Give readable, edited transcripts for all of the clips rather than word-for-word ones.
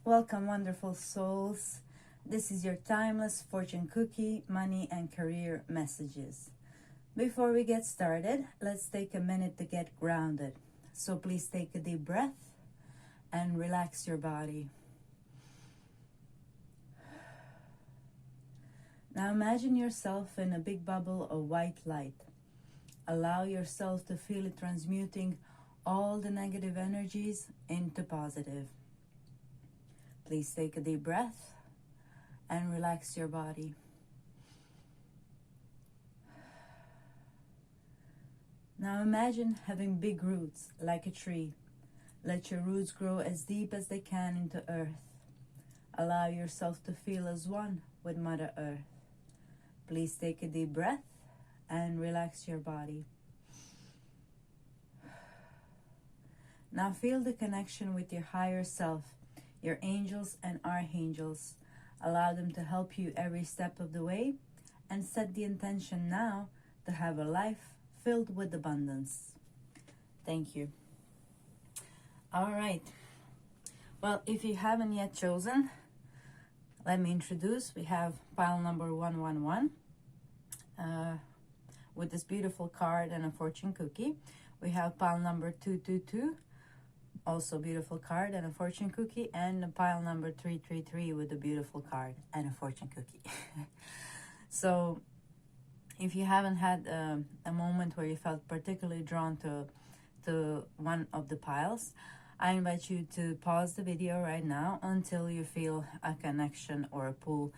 Welcome, wonderful souls. This is your timeless fortune cookie, money, and career messages. Before we get started, let's take a minute to get grounded. So please take a deep breath and relax your body. Now imagine yourself in a big bubble of white light. Allow yourself to feel it transmuting all the negative energies into positive. Please take a deep breath and relax your body. Now imagine having big roots like a tree. Let your roots grow as deep as they can into earth. Allow yourself to feel as one with Mother Earth. Please take a deep breath and relax your body. Now feel the connection with your higher self, your angels and archangels. Allow them to help you every step of the way and set the intention now to have a life filled with abundance. Thank you. All right. Well, if you haven't yet chosen, let me introduce. We have pile number 111 with this beautiful card and a fortune cookie. We have pile number 222. Also beautiful card and a fortune cookie, and pile number 333 with a beautiful card and a fortune cookie. So if you haven't had a moment where you felt particularly drawn to one of the piles, I invite you to pause the video right now until you feel a connection or a pull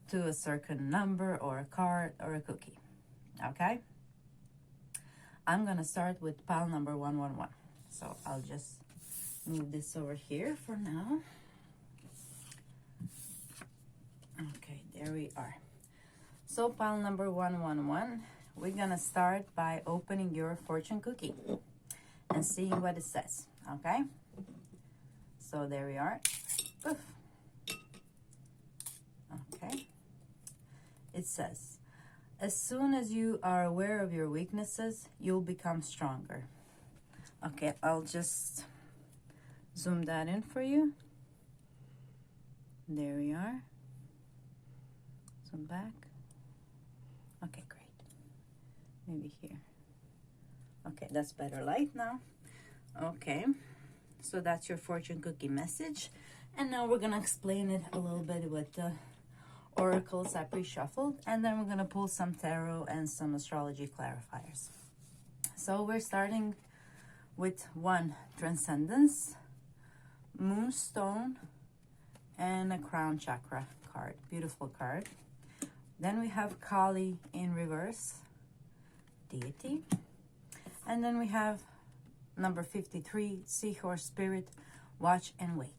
to a certain number or a card or a cookie. Okay? I'm gonna start with pile number 111. So I'll just move this over here for now. Okay, there we are. So pile number 111, we're gonna start by opening your fortune cookie and seeing what it says. Okay, so there we are. Oof. Okay, it says, as soon as you are aware of your weaknesses, you'll become stronger. Okay, I'll just zoom that in for you. There we are. Zoom back. Okay, great. Maybe here. Okay, that's better light now. Okay, so that's your fortune cookie message. And now we're gonna explain it a little bit with the oracles I pre-shuffled, and then we're gonna pull some tarot and some astrology clarifiers. So we're starting with 1, transcendence, moonstone, and a crown chakra card. Beautiful card. Then we have Kali in reverse, deity. And then we have number 53, seahorse spirit, watch and wait.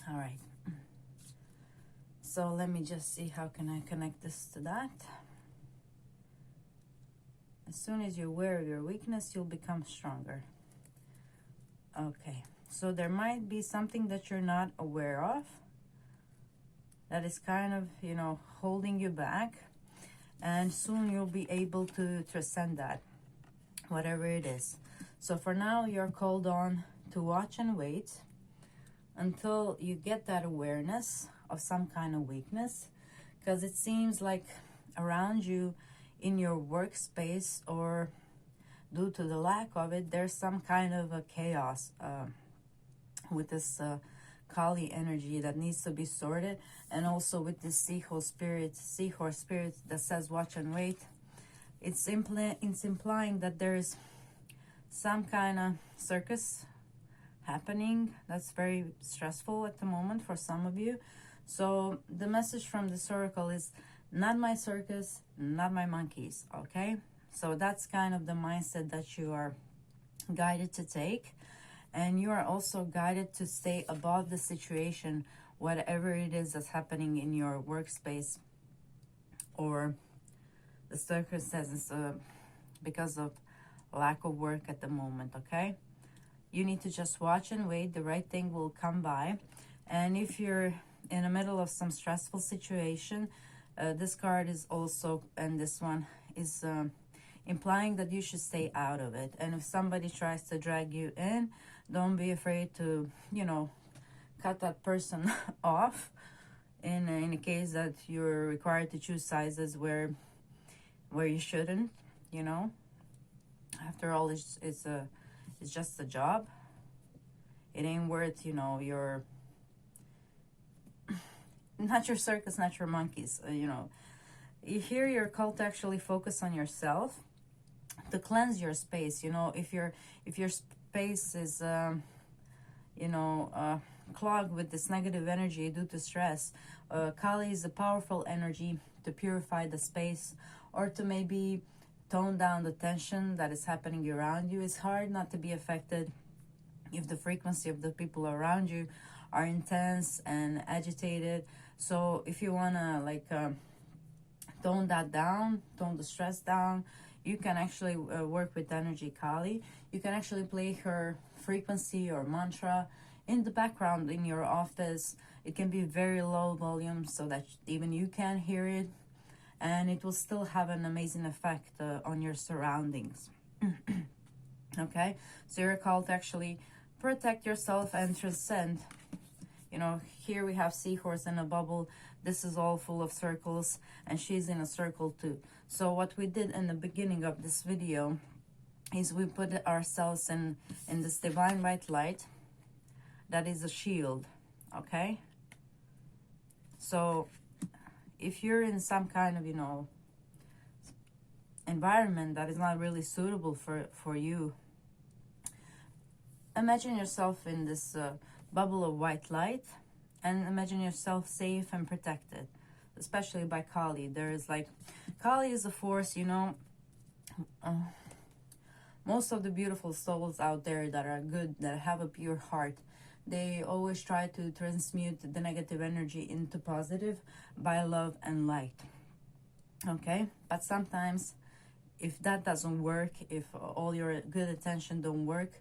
All right. So let me just see how can I connect this to that. As soon as you're aware of your weakness, you'll become stronger. Okay. So there might be something that you're not aware of that is kind of, holding you back. And soon you'll be able to transcend that, whatever it is. So for now, you're called on to watch and wait until you get that awareness of some kind of weakness. Because it seems like around you in your workspace, or due to the lack of it, there's some kind of a chaos with this Kali energy that needs to be sorted, and also with this seahorse spirit that says watch and wait. It's implying that there's some kind of circus happening that's very stressful at the moment for some of you. So the message from this oracle is, not my circus, not my monkeys. Okay, so that's kind of the mindset that you are guided to take. And you are also guided to stay above the situation, whatever it is that's happening in your workspace or the circumstances because of lack of work at the moment, okay? You need to just watch and wait. The right thing will come by. And if you're in the middle of some stressful situation, this card is also, and this one is implying that you should stay out of it. And if somebody tries to drag you in, don't be afraid to, cut that person off in a case that you're required to choose sizes where you shouldn't, you know. After all, it's just a job. It ain't worth, you know, your not your circus, not your monkeys, you know. Here you're called to actually focus on yourself, to cleanse your space. You know, if your space is you know, clogged with this negative energy due to stress, Kali is a powerful energy to purify the space, or to maybe tone down the tension that is happening around you. It's hard not to be affected if the frequency of the people around you are intense and agitated. So if you want to like tone that down, tone the stress down, you can actually work with energy Kali. You can actually play her frequency or mantra in the background in your office. It can be very low volume so that even you can hear it, and it will still have an amazing effect on your surroundings. Okay, so you're called to actually protect yourself and transcend. You know, here we have seahorse in a bubble. This is all full of circles, and she's in a circle too. So what we did in the beginning of this video is we put ourselves in this divine white light that is a shield. Okay, so if you're in some kind of, you know, environment that is not really suitable for you, imagine yourself in this bubble of white light, and imagine yourself safe and protected, especially by Kali. There is like, Kali is a force, you know. Most of the beautiful souls out there that are good, that have a pure heart, they always try to transmute the negative energy into positive by love and light. Okay, but sometimes if that doesn't work, if all your good intention don't work,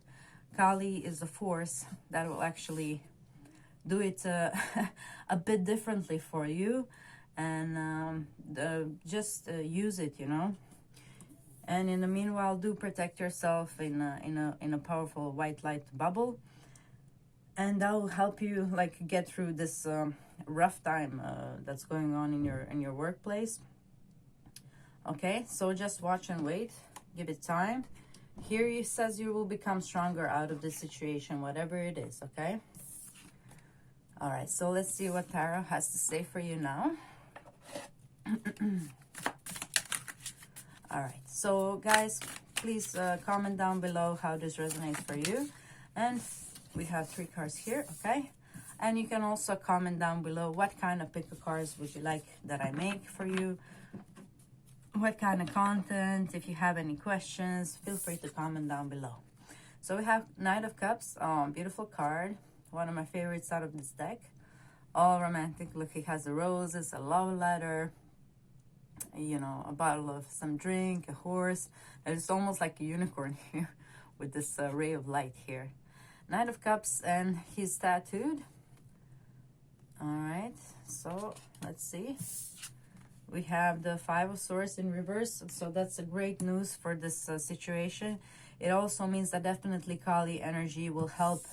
Kali is a force that will actually do it a bit differently for you, and just use it, you know. And in the meanwhile, do protect yourself in a powerful white light bubble, and that will help you like get through this rough time that's going on in your workplace. Okay, so just watch and wait, give it time. Here it says you will become stronger out of this situation, whatever it is. Okay, all right, so let's see what Tarot has to say for you now. All right, so guys, please comment down below how this resonates for you. And we have 3 cards here. Okay, and you can also comment down below what kind of pick of cards would you like that I make for you, what kind of content. If you have any questions, feel free to comment down below. So we have Knight of Cups, beautiful card, one of my favorites out of this deck. All romantic. Look, it has the roses, a love letter, you know, a bottle of some drink, a horse. It's almost like a unicorn here with this ray of light here. Knight of Cups, and he's tattooed. All right, so let's see. We have the 5 of Swords in reverse, so that's a great news for this situation. It also means that definitely Kali energy will help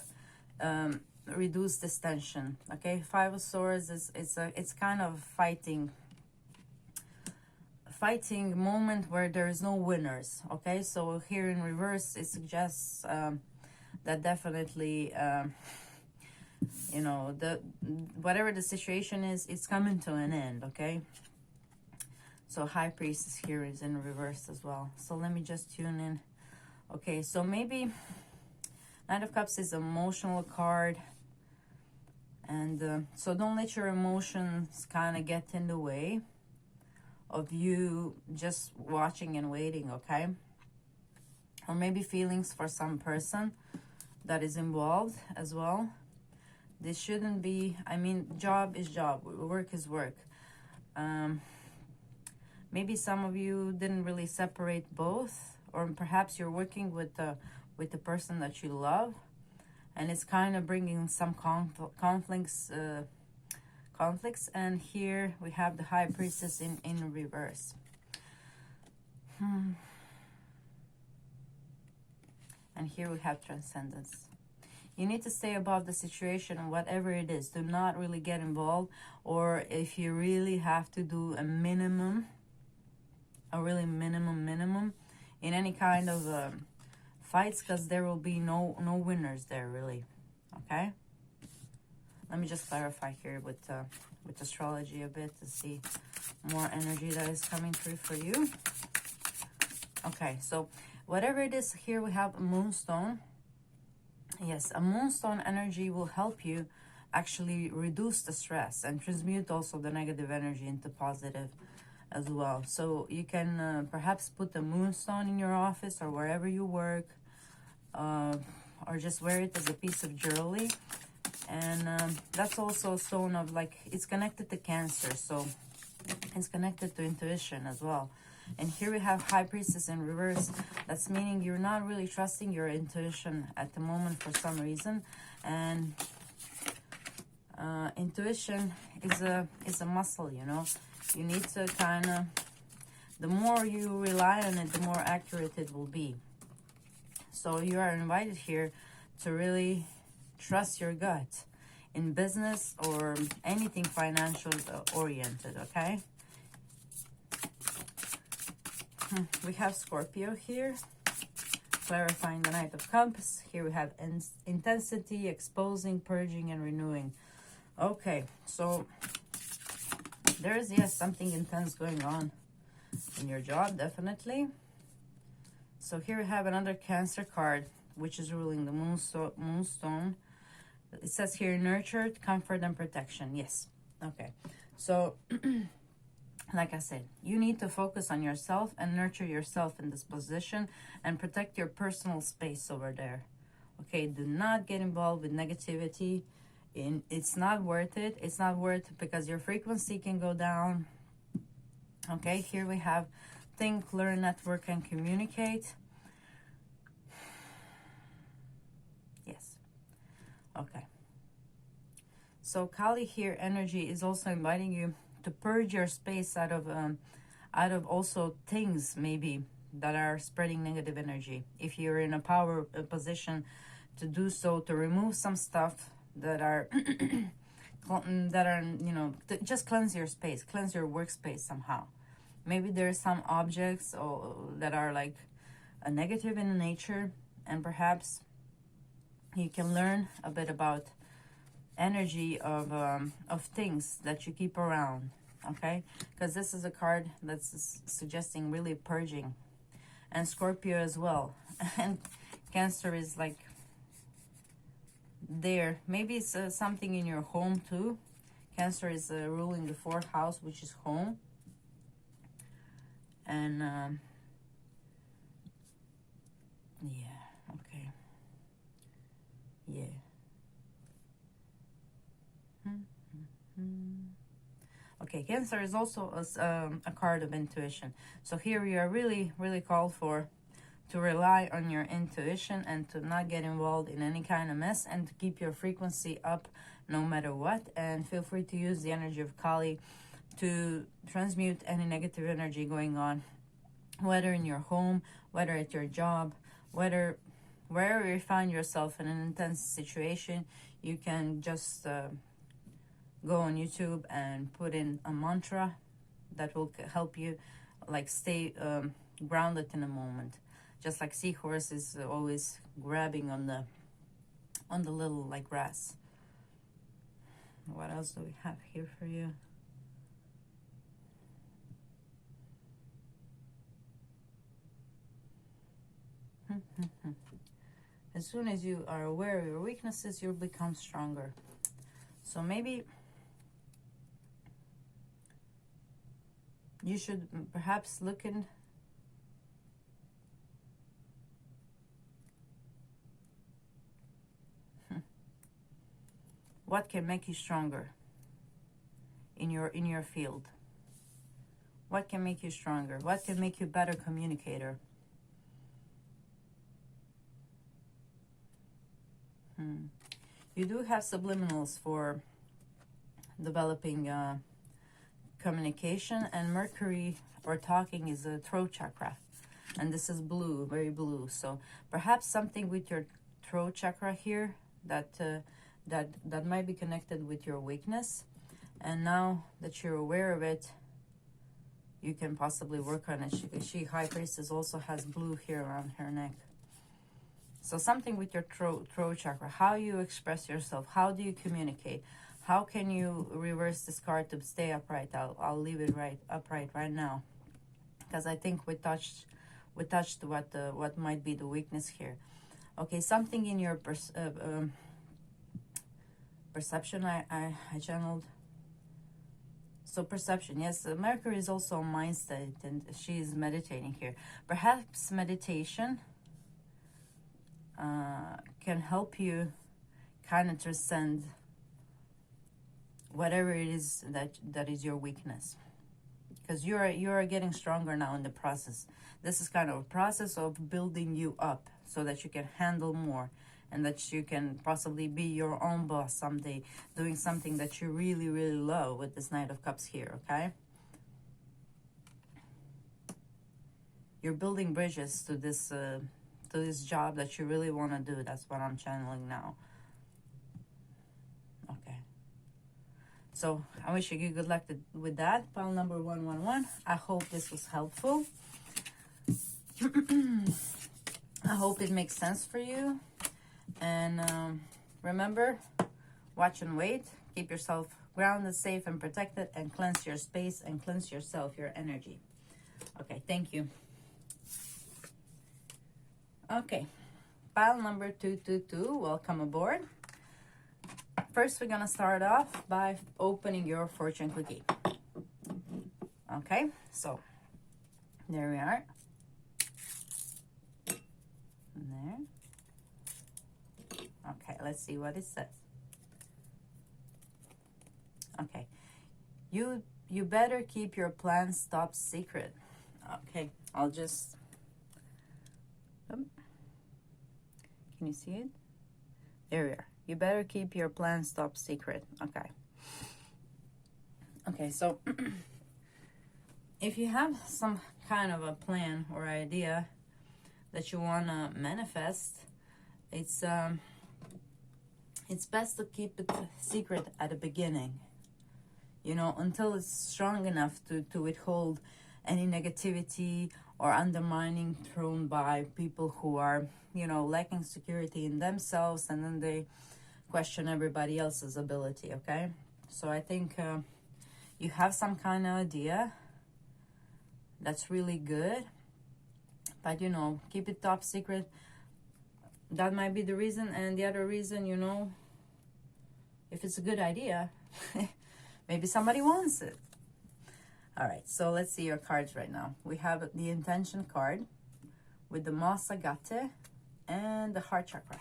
reduce this tension. Okay, 5 of Swords is it's kind of fighting moment where there is no winners. Okay, so here in reverse, it suggests that definitely you know, whatever the situation is, it's coming to an end. Okay. So High Priestess here is in reverse as well. So let me just tune in. Okay, so maybe Knight of Cups is an emotional card. And so don't let your emotions kind of get in the way of you just watching and waiting, okay? Or maybe feelings for some person that is involved as well. This shouldn't be, I mean, job is job, work is work. Maybe some of you didn't really separate both, or perhaps you're working with the person that you love, and it's kind of bringing some conflicts. And here we have the High Priestess in reverse. And here we have Transcendence. You need to stay above the situation, whatever it is. Do not really get involved, or if you really have to do a minimum, a really minimum in any kind of fights, because there will be no winners there, really. Okay, let me just clarify here with astrology a bit to see more energy that is coming through for you. Okay, so whatever it is, here we have a moonstone. Yes, a moonstone energy will help you actually reduce the stress and transmute also the negative energy into positive as well. So you can perhaps put the moonstone in your office or wherever you work, or just wear it as a piece of jewelry. And that's also a stone of, like, it's connected to Cancer, so it's connected to intuition as well. And here we have High Priestess in reverse. That's meaning you're not really trusting your intuition at the moment for some reason. And intuition is a muscle, you know. You need to kind of, the more you rely on it, the more accurate it will be. So you are invited here to really trust your gut in business or anything financial oriented, okay? We have Scorpio here, clarifying the Knight of Cups. Here we have intensity, exposing, purging, and renewing. Okay, so there is, yes, something intense going on in your job, definitely. So here we have another Cancer card, which is ruling the moonstone. It says here, nurtured, comfort, and protection. Yes. Okay. So like I said, you need to focus on yourself and nurture yourself in this position and protect your personal space over there. Okay, do not get involved with negativity. It's not worth it. It's not worth it because your frequency can go down. Okay, here we have think, learn, network, and communicate. Yes. Okay. So Kali here, energy is also inviting you to purge your space out of also things maybe that are spreading negative energy. If you're in a power position to do so, to remove some stuff that are you know, just cleanse your space, cleanse your workspace somehow. Maybe there's some objects that are like a negative in nature, and perhaps you can learn a bit about energy of things that you keep around. Okay, because this is a card that's suggesting really purging, and Scorpio as well. And Cancer is like there. Maybe it's something in your home too. Cancer is ruling the 4th house, which is home. And yeah, okay, yeah. Okay, Cancer is also a card of intuition. So here you are really called for to rely on your intuition and to not get involved in any kind of mess, and to keep your frequency up no matter what. And feel free to use the energy of Kali to transmute any negative energy going on, whether in your home, whether at your job, wherever you find yourself in an intense situation. You can just go on YouTube and put in a mantra that will help you like stay grounded in a moment. Just like seahorse is always grabbing on the little like grass. What else do we have here for you? As soon as you are aware of your weaknesses, you'll become stronger. So maybe you should perhaps look in what can make you stronger in your field. What can make you stronger? What can make you a better communicator? You do have subliminals for developing communication, and Mercury or talking is a throat chakra, and this is blue, very blue. So perhaps something with your throat chakra here that might be connected with your weakness. And now that you're aware of it, you can possibly work on it. She High Priestess also has blue here around her neck. So something with your throat chakra, how you express yourself, how do you communicate, how can you reverse this card to stay upright? I'll leave it upright right now, because I think we touched what might be the weakness here. Okay, something in your perception. I channeled. So perception, yes, Mercury is also a mind state, and she is meditating here. Perhaps meditation can help you kind of transcend whatever it is that is your weakness, because you're getting stronger now in the process. This is kind of a process of building you up so that you can handle more, and that you can possibly be your own boss someday, doing something that you really, really love with this Knight of Cups here, okay? You're building bridges to this job that you really want to do. That's what I'm channeling now. Okay. So I wish you good luck with that. Pile number 111. I hope this was helpful. I hope it makes sense for you. And remember, watch and wait. Keep yourself grounded, safe, and protected, and cleanse your space and cleanse yourself, your energy. Okay, thank you. Okay, pile number 222, welcome aboard. First, we're gonna start off by opening your fortune cookie. Okay, so there we are. There. Okay, let's see what it says. Okay, you better keep your plans top secret. Okay, I'll just. Can you see it? There we are. You better keep your plans top secret. Okay. Okay, so if you have some kind of a plan or idea that you want to manifest, it's best to keep it secret at the beginning, you know, until it's strong enough to withhold any negativity or undermining thrown by people who are, you know, lacking security in themselves, and then they question everybody else's ability, okay? So I think you have some kind of idea that's really good, but, you know, keep it top secret. That might be the reason. And the other reason, you know, if it's a good idea, maybe somebody wants it. All right, so let's see your cards right now. We have the Intention card with the Moss Agate and the Heart Chakra.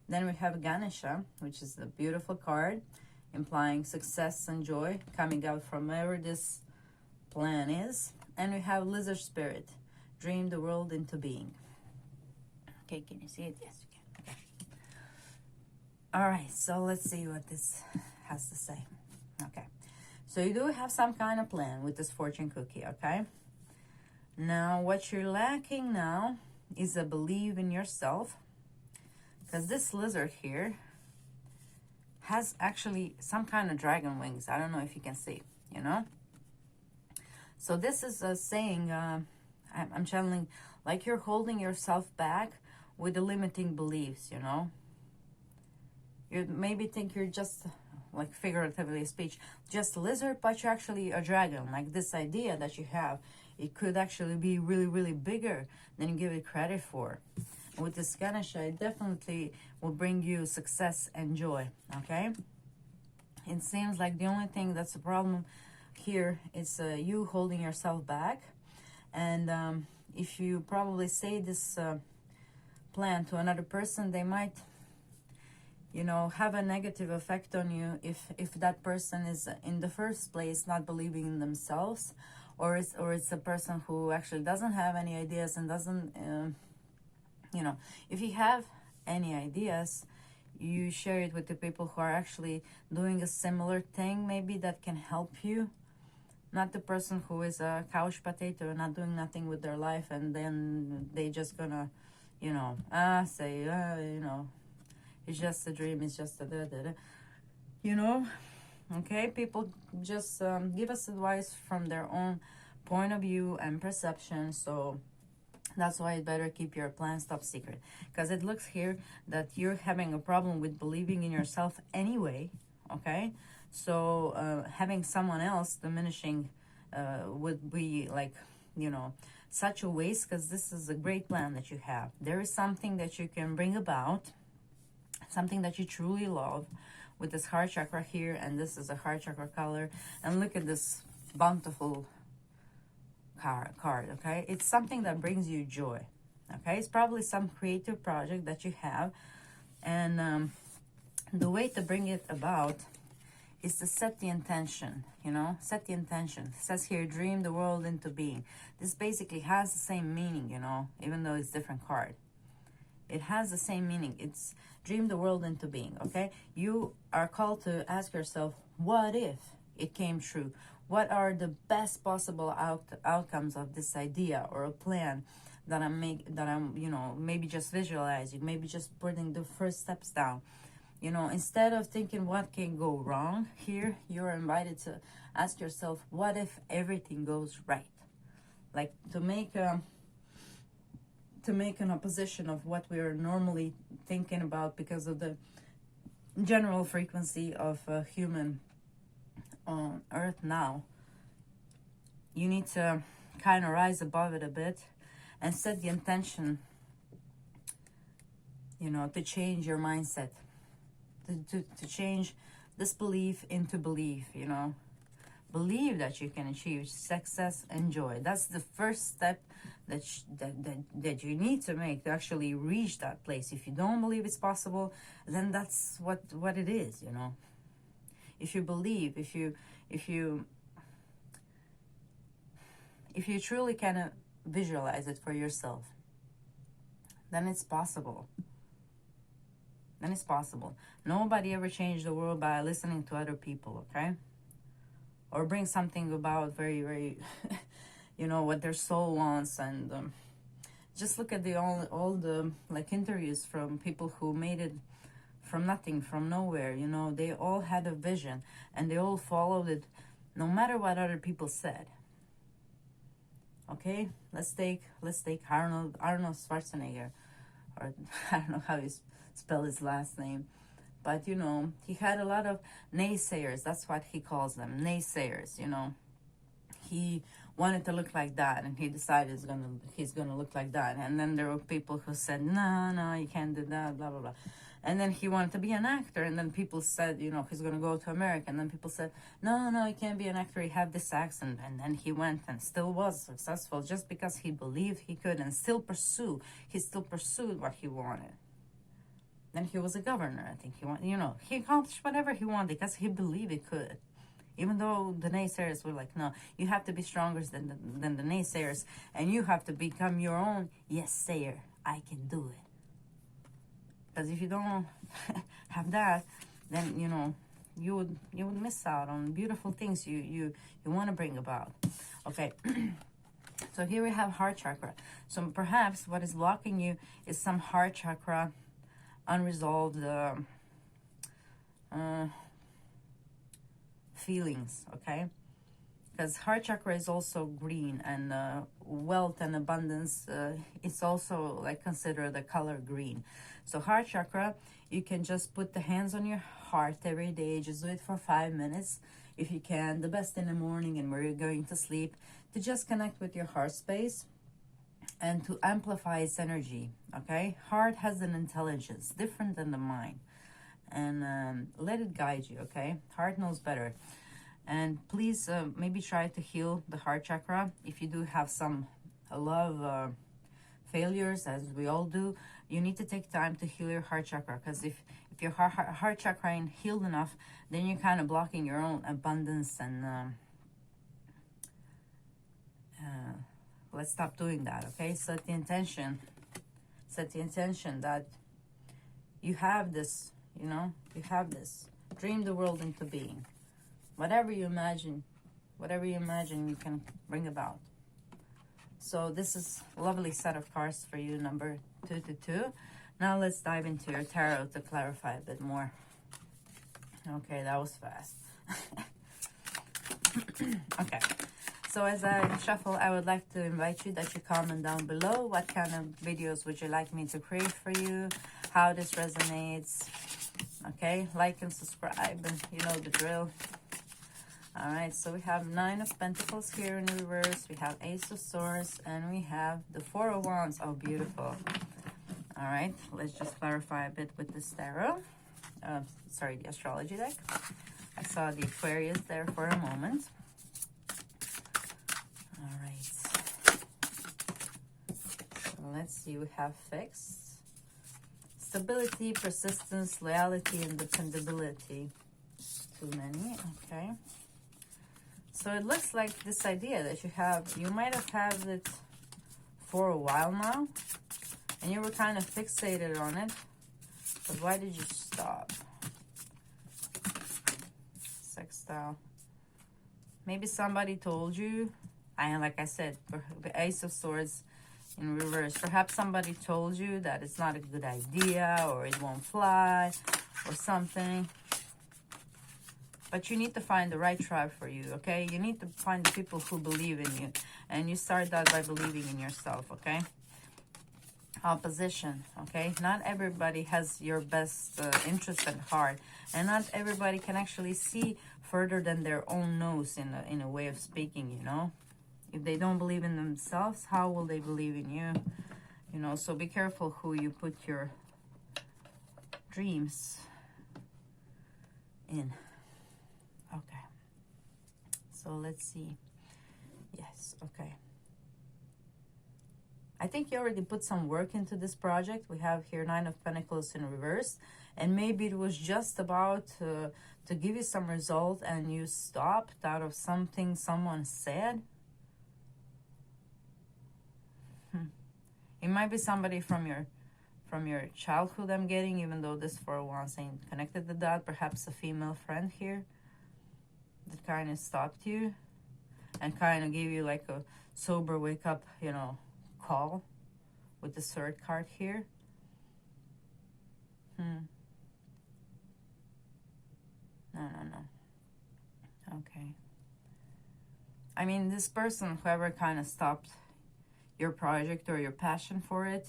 Then we have Ganesha, which is a beautiful card, implying success and joy coming out from wherever this plan is. And we have Lizard Spirit, dream the world into being. Okay, can you see it? Yes, you can. Okay. All right, so let's see what this has to say. Okay. So you do have some kind of plan with this fortune cookie, okay? Now, what you're lacking now is a belief in yourself, because this lizard here has actually some kind of dragon wings. I don't know if you can see, you know? So this is a saying, I'm channeling, like you're holding yourself back with the limiting beliefs, you know? You maybe think you're just, like figuratively speech, just a lizard, but you're actually a dragon. Like this idea that you have, it could actually be really, really bigger than you give it credit for. With this Ganesha, it definitely will bring you success and joy, okay? It seems like the only thing that's a problem here is you holding yourself back. And if you probably say this plan to another person, they might, you know, have a negative effect on you if that person is in the first place not believing in themselves, or it's a person who actually doesn't have any ideas and doesn't, you know, if you have any ideas, you share it with the people who are actually doing a similar thing, maybe that can help you. Not the person who is a couch potato, not doing nothing with their life, and then they just gonna, you know, say, you know, It's just a dream. It's just a da-da-da. You know, okay? People just give us advice from their own point of view and perception. So that's why it's better keep your plans top secret. Because it looks here that you're having a problem with believing in yourself anyway, okay? So having someone else diminishing would be like, you know, such a waste, because this is a great plan that you have. There is something that you can bring about, something that you truly love, with this heart chakra here, and this is a heart chakra color. And look at this bountiful card, okay? It's something that brings you joy, okay? It's probably some creative project that you have, and the way to bring it about is to set the intention, you know, set the intention. It says here, dream the world into being. This basically has the same meaning, you know, even though it's different card. It has the same meaning. It's dream the world into being, okay? You are called to ask yourself, what if it came true? What are the best possible outcomes of this idea or a plan that I'm you know, maybe just visualizing, maybe just putting the first steps down. You know, instead of thinking what can go wrong here, you're invited to ask yourself, what if everything goes right? Like to make an opposition of what we are normally thinking about because of the general frequency of human on Earth now. You need to kind of rise above it a bit and set the intention, you know, to change your mindset, to change disbelief into belief, you know. Believe that you can achieve success and joy. That's the first step that you need to make to actually reach that place. If you don't believe it's possible, then that's what it is, you know. If you believe, if you truly kind of visualize it for yourself, then it's possible. Then it's possible. Nobody ever changed the world by listening to other people, okay? Or bring something about very, very, you know, what their soul wants. And just look at all the like interviews from people who made it from nothing, from nowhere. You know, they all had a vision and they all followed it, no matter what other people said. Okay, let's take Arnold Schwarzenegger, or I don't know how you spell his last name, but you know, he had a lot of naysayers. That's what he calls them, naysayers. You know, he wanted to look like that, and he decided he's gonna look like that. And then there were people who said, no, you can't do that, blah blah blah. And then he wanted to be an actor, and then people said, you know, he's gonna go to America. And then people said, no, you can't be an actor, you have this accent. And then he went and still was successful just because he believed he could, and he still pursued what he wanted. Then he was a governor. I think he accomplished whatever he wanted because he believed he could. Even though the naysayers were like, no, you have to be stronger than the naysayers, and you have to become your own yes-sayer. I can do it. Because if you don't have that, then, you know, you would miss out on beautiful things you want to bring about. Okay. So here we have heart chakra. So perhaps what is blocking you is some heart chakra unresolved feelings, okay? Because heart chakra is also green, and wealth and abundance, it's also like considered the color green. So heart chakra, you can just put the hands on your heart every day. Just do it for 5 minutes if you can. The best in the morning and where you're going to sleep, to just connect with your heart space and to amplify its energy, okay? Heart has an intelligence different than the mind, and let it guide you, okay? Heart knows better. And please maybe try to heal the heart chakra. If you do have some love failures, as we all do, you need to take time to heal your heart chakra, because if your heart chakra ain't healed enough, then you're kind of blocking your own abundance. And let's stop doing that, okay? Set the intention that you have this, you know, you have this. Dream the world into being. Whatever you imagine, you can bring about. So this is a lovely set of cards for you, number 222. Now let's dive into your tarot to clarify a bit more. Okay, that was fast. Okay, so as I shuffle, I would like to invite you that you comment down below what kind of videos would you like me to create for you, how this resonates. Okay, like and subscribe, and you know the drill. All right, so we have 9 of Pentacles here in reverse, we have Ace of Swords, and we have the 4 of Wands. Oh, beautiful. All right, let's just clarify a bit with this tarot. Sorry, the astrology deck. I saw the Aquarius there for a moment. All right. So let's see, we have fixed. Stability, persistence, loyalty, and dependability. Too many, okay. So it looks like this idea that you have, you might have had it for a while now, and you were kind of fixated on it, but why did you stop? Sextile. Maybe somebody told you, and like I said, for the Ace of Swords in reverse, perhaps somebody told you that it's not a good idea, or it won't fly, or something. But you need to find the right tribe for you, okay? You need to find the people who believe in you. And you start that by believing in yourself, okay? Opposition, okay? Not everybody has your best interest at heart. And not everybody can actually see further than their own nose in a way of speaking, you know? If they don't believe in themselves, how will they believe in you? You know, so be careful who you put your dreams in. Okay, so let's see. Yes, okay. I think you already put some work into this project. We have here 9 of Pentacles in reverse, and maybe it was just about to give you some result, and you stopped out of something someone said. It might be somebody from your childhood I'm getting, even though this for once ain't connected to that. Perhaps a female friend here that kind of stopped you and kind of gave you like a sober wake up, you know, call with the 3rd card here. No. Okay. I mean, this person, whoever kind of stopped your project or your passion for it,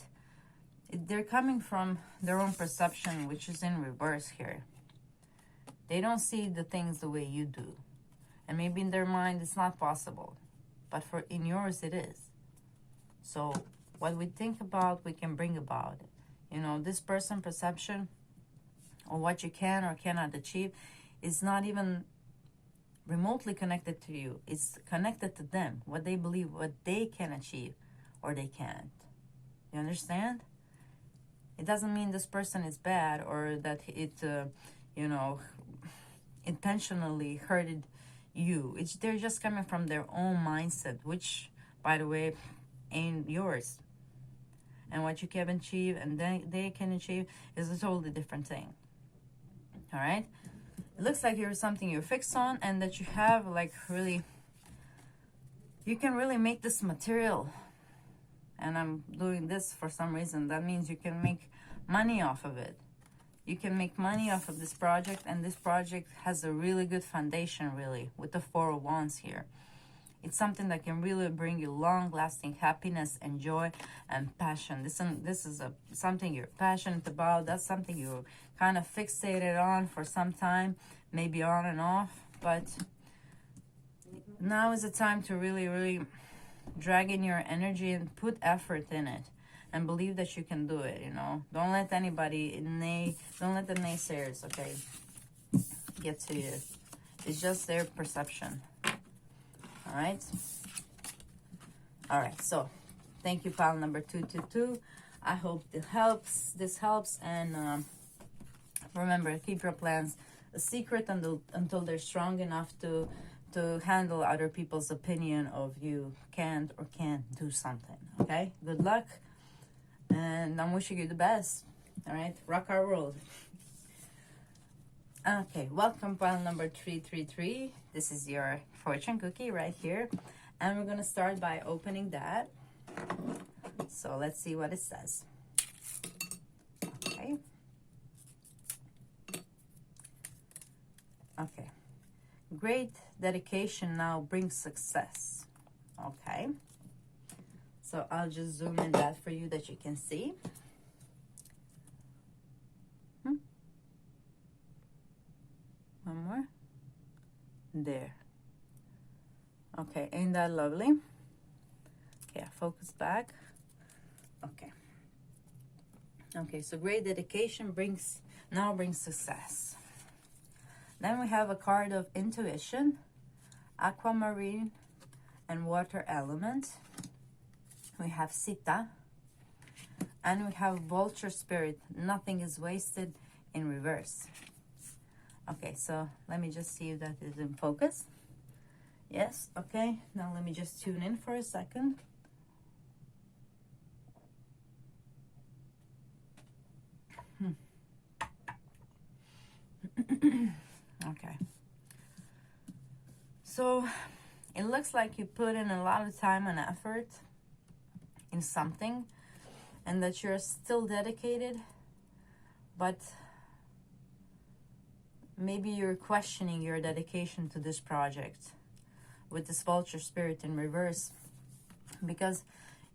they're coming from their own perception, which is in reverse here. They don't see the things the way you do. And maybe in their mind it's not possible, but in yours it is. So what we think about, we can bring about it. You know, this person perception or what you can or cannot achieve is not even remotely connected to you. It's connected to them, what they believe, what they can achieve or they can't. You understand? It doesn't mean this person is bad or that it, you know, intentionally hurted you. They're just coming from their own mindset, which, by the way, ain't yours. And what you can achieve and they can achieve is a totally different thing. All right? It looks like you're something you're fixed on, and that you have like really, you can really make this material. And I'm doing this for some reason. That means you can make money off of it. You can make money off of this project, and this project has a really good foundation, really, with the 4 of Wands here. It's something that can really bring you long-lasting happiness and joy and passion. This is something you're passionate about. That's something you're kind of fixated on for some time, maybe on and off. But now is the time to really, really drag in your energy and put effort in it. And believe that you can do it, you know. Don't let anybody, don't let the naysayers, okay, get to you. It's just their perception. All right? All right, so thank you, pile number 222. I hope this helps. And remember, keep your plans a secret until they're strong enough to handle other people's opinion of you can't or can't do something, okay? Good luck. And I'm wishing you the best. All right, rock our world. Okay, welcome, pile number 333. This is your fortune cookie right here. And we're going to start by opening that. So let's see what it says. Okay. Okay. Great dedication now brings success. Okay. So I'll just zoom in that for you that you can see. One more. There. Okay, ain't that lovely? Okay, focus back. Okay. Okay, so great dedication now brings success. Then we have a card of intuition, aquamarine, and water element. We have Sita, and we have vulture spirit. Nothing is wasted in reverse. Okay, so let me just see if that is in focus. Yes, okay. Now let me just tune in for a second. Okay. So it looks like you put in a lot of time and effort in something, and that you're still dedicated, but maybe you're questioning your dedication to this project with this vulture spirit in reverse, because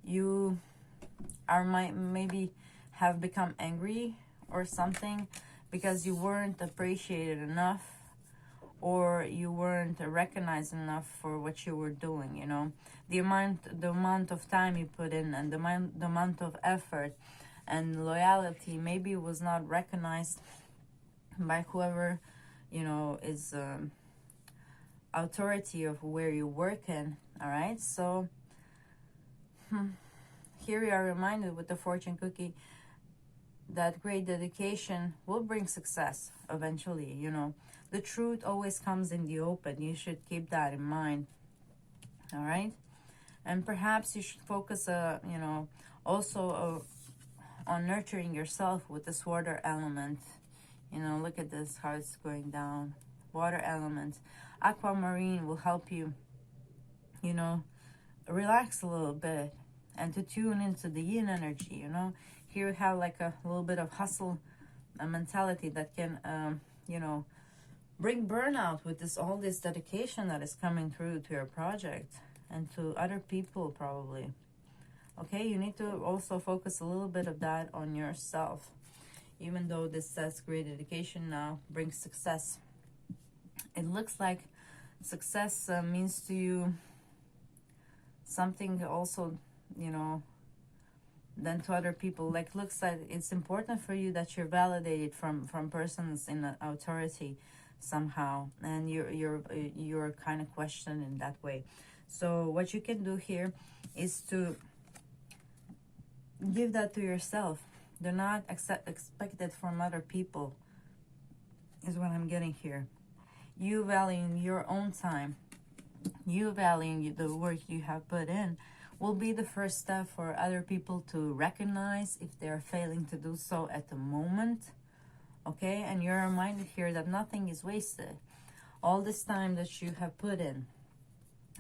you are maybe have become angry or something because you weren't appreciated enough, or you weren't recognized enough for what you were doing, you know. The amount of time you put in, and the amount of effort and loyalty maybe was not recognized by whoever, you know, is authority of where you work in. All right, so here we are reminded with the fortune cookie that great dedication will bring success eventually, you know. The truth always comes in the open. You should keep that in mind. All right, and perhaps you should focus you know, also on nurturing yourself with this water element. You know, look at this, how it's going down. Water element. Aquamarine will help you, you know, relax a little bit and to tune into the yin energy, you know. Here we have like a little bit of hustle mentality that can, you know, bring burnout with all this dedication that is coming through to your project and to other people probably. Okay, you need to also focus a little bit of that on yourself. Even though this says great dedication now brings success, it looks like success means to you something also, you know, than to other people. Like, looks like it's important for you that you're validated from persons in authority somehow, and you're kind of questioned in that way. So what you can do here is to give that to yourself. Do not expect it from other people, is what I'm getting here. You valuing your own time, you valuing the work you have put in, will be the first step for other people to recognize if they're failing to do so at the moment. Okay, and you're reminded here that nothing is wasted. All this time that you have put in,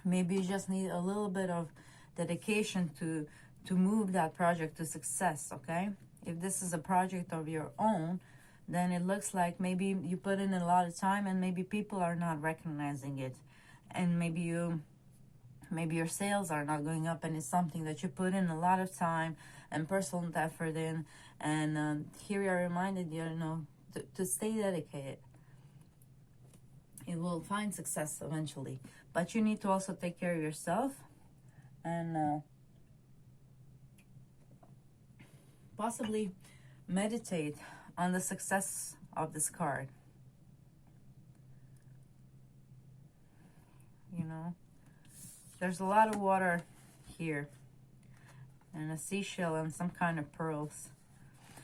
maybe you just need a little bit of dedication to move that project to success. Okay, if this is a project of your own, then it looks like maybe you put in a lot of time and maybe people are not recognizing it, and maybe your sales are not going up, and it's something that you put in a lot of time and personal effort in. And here you are reminded, you know, to stay dedicated. You will find success eventually, but you need to also take care of yourself and possibly meditate on the success of this card. You know, there's a lot of water here, and a seashell and some kind of pearls.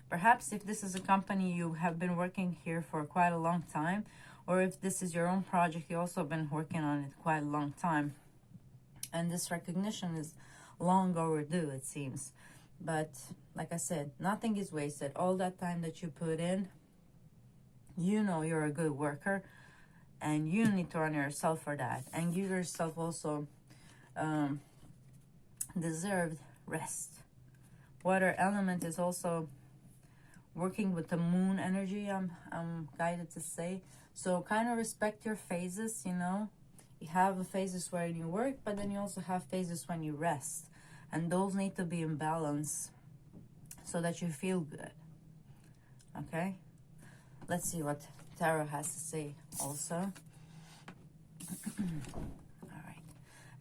Perhaps if this is a company, you have been working here for quite a long time, or if this is your own project, you also been working on it quite a long time, and this recognition is long overdue, it seems. But like I said, nothing is wasted. All that time that you put in, you know you're a good worker, and you need to honor yourself for that, and give yourself also deserved rest. Water element is also working with the moon energy, I'm guided to say. So kind of respect your phases, you know. You have phases where you work, but then you also have phases when you rest. And those need to be in balance so that you feel good. Okay? Let's see what Tarot has to say also. All right.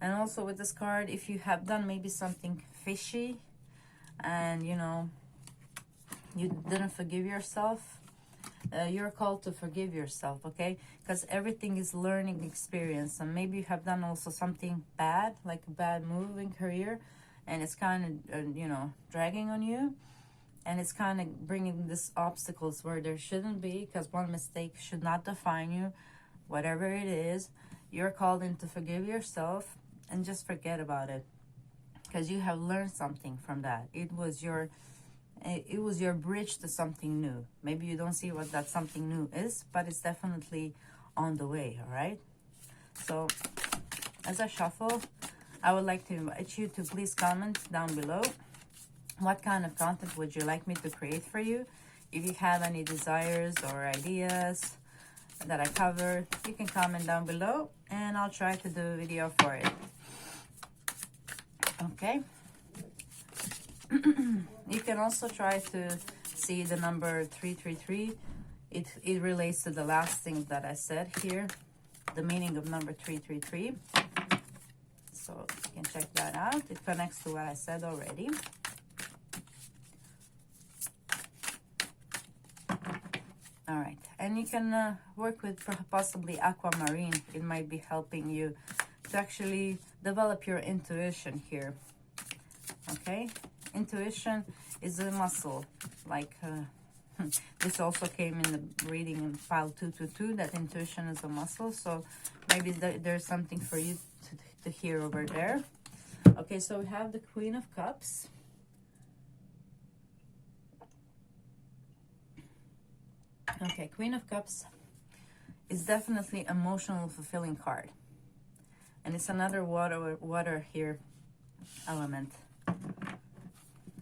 And also with this card, if you have done maybe something fishy and, you know, you didn't forgive yourself, you're called to forgive yourself, okay? Because everything is learning experience. And maybe you have done also something bad, like a bad move in career, and it's kind of, you know, dragging on you. And it's kind of bringing these obstacles where there shouldn't be, because one mistake should not define you. Whatever it is, you're called in to forgive yourself and just forget about it. Because you have learned something from that. It was your bridge to something new. Maybe you don't see what that something new is, but it's definitely on the way, all right? So as I shuffle, I would like to invite you to please comment down below. What kind of content would you like me to create for you? If you have any desires or ideas that I cover, you can comment down below and I'll try to do a video for it. Okay? You can also try to see the number 333. It relates to the last thing that I said here, the meaning of number 333. So you can check that out. It connects to what I said already. All right, and you can work with possibly aquamarine. It might be helping you to actually develop your intuition here. Okay, intuition is a muscle. Like this also came in the reading in file 222, that intuition is a muscle. So maybe there's something for you to hear over there. Okay, so we have the Queen of Cups. Okay, Queen of Cups is definitely emotional fulfilling card. And it's another water here element.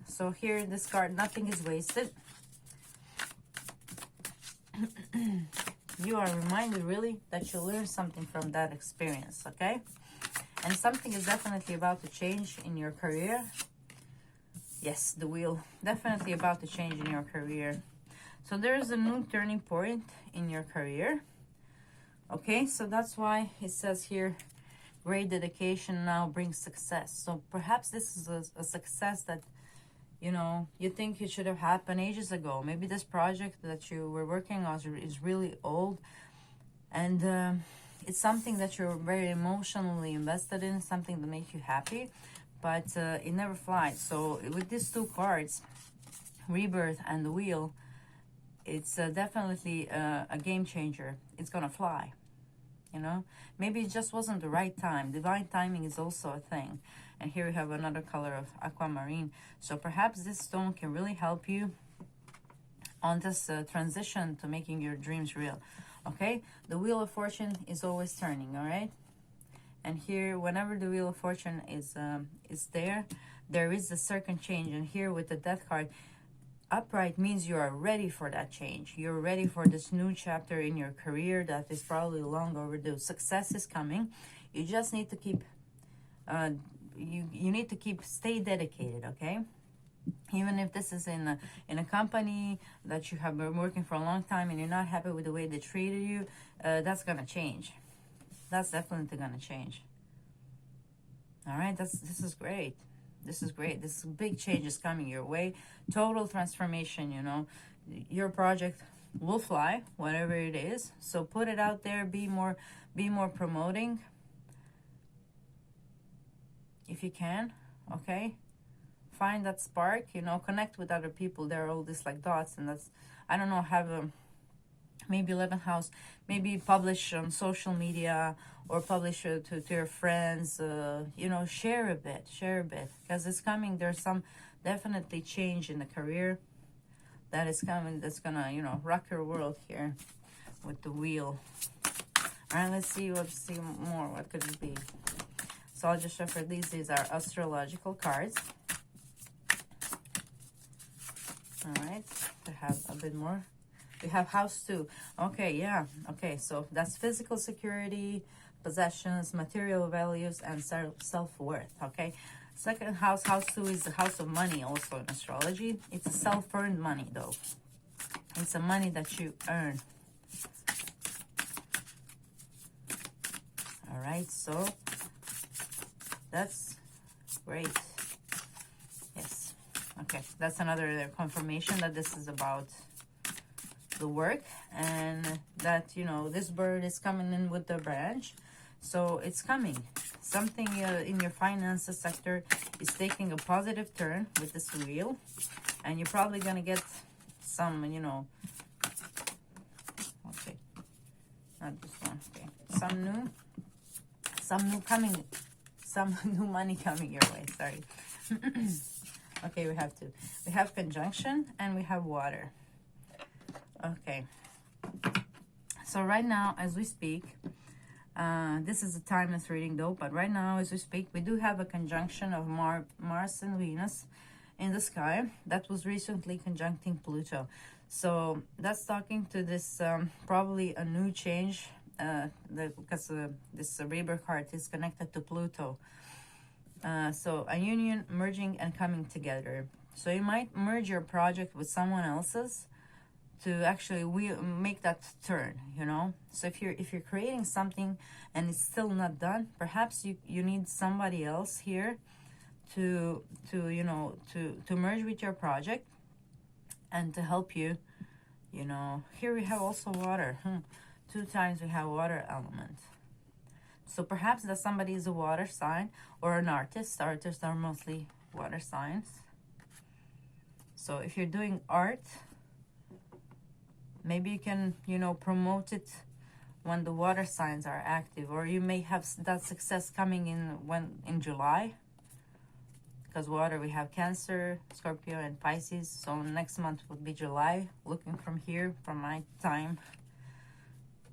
So here, this card, nothing is wasted. You are reminded really that you learned something from that experience, okay? And something is definitely about to change in your career. Yes, the wheel, definitely about to change in your career. So there is a new turning point in your career. Okay, so that's why it says here, great dedication now brings success. So perhaps this is a success that, you know, you think it should have happened ages ago. Maybe this project that you were working on is really old. And it's something that you're very emotionally invested in, something that makes you happy. But it never flies. So with these two cards, Rebirth and the Wheel, it's definitely a game changer. It's gonna fly, you know. Maybe it just wasn't the right time. Divine timing is also a thing. And here we have another color of aquamarine. So perhaps this stone can really help you on this transition to making your dreams real. Okay, the Wheel of Fortune is always turning, all right? And here, whenever the Wheel of Fortune is there is a certain change. And here with the Death card, upright means you are ready for that change. You're ready for this new chapter in your career that is probably long overdue. Success is coming. You just need to keep, you need to stay dedicated, okay? Even if this is in a company that you have been working for a long time and you're not happy with the way they treated you, that's gonna change. That's definitely gonna change. All right, this is great. This is great. This big change is coming your way. Total transformation, you know. Your project will fly, whatever it is. So put it out there. Be more promoting if you can, okay? Find that spark, you know, connect with other people. There are all these like dots, and that's, I don't know, have a maybe 11th house, maybe publish on social media or publish to your friends, you know, share a bit, because it's coming. There's some definitely change in the career that is coming, that's gonna, you know, rock your world here with the Wheel. All right, let's see more. What could it be? So I'll just shuffle these. These are astrological cards. All right, to have a bit more. We have house 2. Okay, yeah. Okay, so that's physical security, possessions, material values, and self-worth. Okay, second house, house 2, is the house of money also in astrology. It's a self-earned money though. It's a money that you earn. All right, so that's great. Yes. Okay, that's another confirmation that this is about the work, and that, you know, this bird is coming in with the branch, so it's coming. Something in your finances sector is taking a positive turn with this wheel, and you're probably gonna get some, you know, okay, not this one, okay, some new money coming your way. Sorry. Okay, we have conjunction and we have water. Okay, so right now as we speak, this is a timeless reading though, but right now as we speak, we do have a conjunction of Mars and Venus in the sky that was recently conjuncting Pluto. So that's talking to this probably a new change, because this rebirth card is connected to Pluto. So a union, merging and coming together. So you might merge your project with someone else's to actually make that turn, you know. So if you're creating something and it's still not done, perhaps you need somebody else here to you know, to merge with your project and to help you, you know. Here we have also water. 2 times we have water element. So perhaps that somebody is a water sign or an artist. Artists are mostly water signs. So if you're doing art, maybe you can, you know, promote it when the water signs are active, or you may have that success coming in July, because water, we have Cancer, Scorpio, and Pisces. So next month would be July, looking from here, from my time.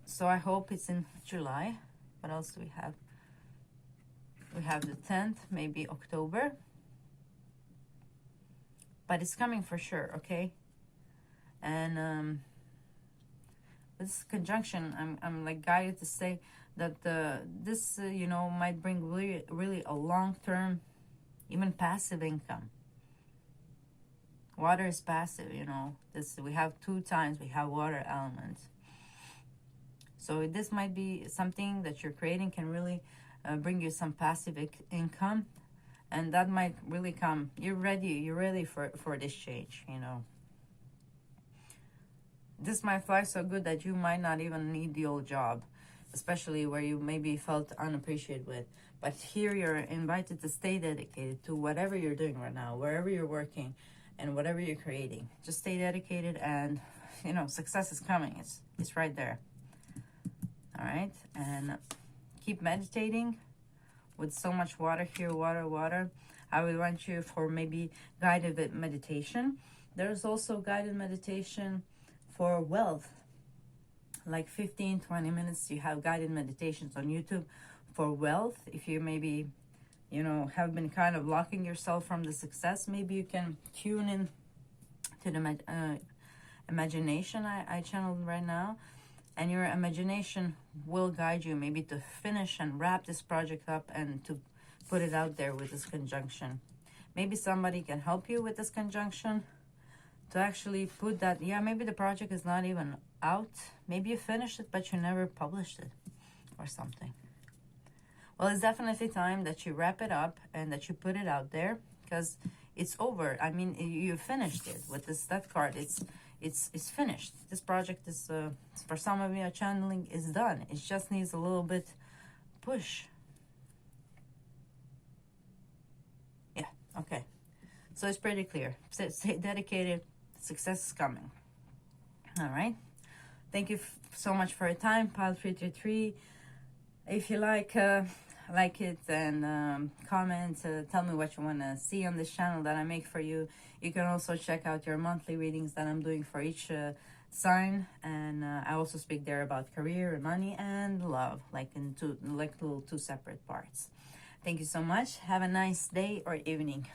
So I hope it's in July. What else do we have? We have the 10th, maybe October. But it's coming for sure, okay? And this conjunction, I'm like guided to say that this, you know, might bring really a long-term, even passive income. Water is passive, you know. This, we have 2 times, we have water elements. So this might be something that you're creating can really bring you some passive income, and that might really come. You're ready for this change, you know. This might fly so good that you might not even need the old job, especially where you maybe felt unappreciated with. But here you're invited to stay dedicated to whatever you're doing right now, wherever you're working and whatever you're creating. Just stay dedicated, and, you know, success is coming. It's right there. All right, and keep meditating with so much water here, water. I would want you for maybe guided meditation. There's also guided meditation for wealth, like 15-20 minutes. You have guided meditations on YouTube for wealth. If you maybe, you know, have been kind of blocking yourself from the success, maybe you can tune in to the imagination I channeled right now. And your imagination will guide you maybe to finish and wrap this project up and to put it out there with this conjunction. Maybe somebody can help you with this conjunction to actually put that, yeah, maybe the project is not even out. Maybe you finished it, but you never published it or something. Well, it's definitely time that you wrap it up and that you put it out there, because it's over. I mean, you finished it with this death card. It's finished. This project is, for some of you, channeling is done. It just needs a little bit push. Yeah, okay. So it's pretty clear. Stay dedicated. Success is coming. All right. Thank you so much for your time, Pile 333. If you like it, and comment, tell me what you want to see on this channel that I make for you. You can also check out your monthly readings that I'm doing for each sign, and I also speak there about career, money, and love, like in two separate parts. Thank you so much. Have a nice day or evening.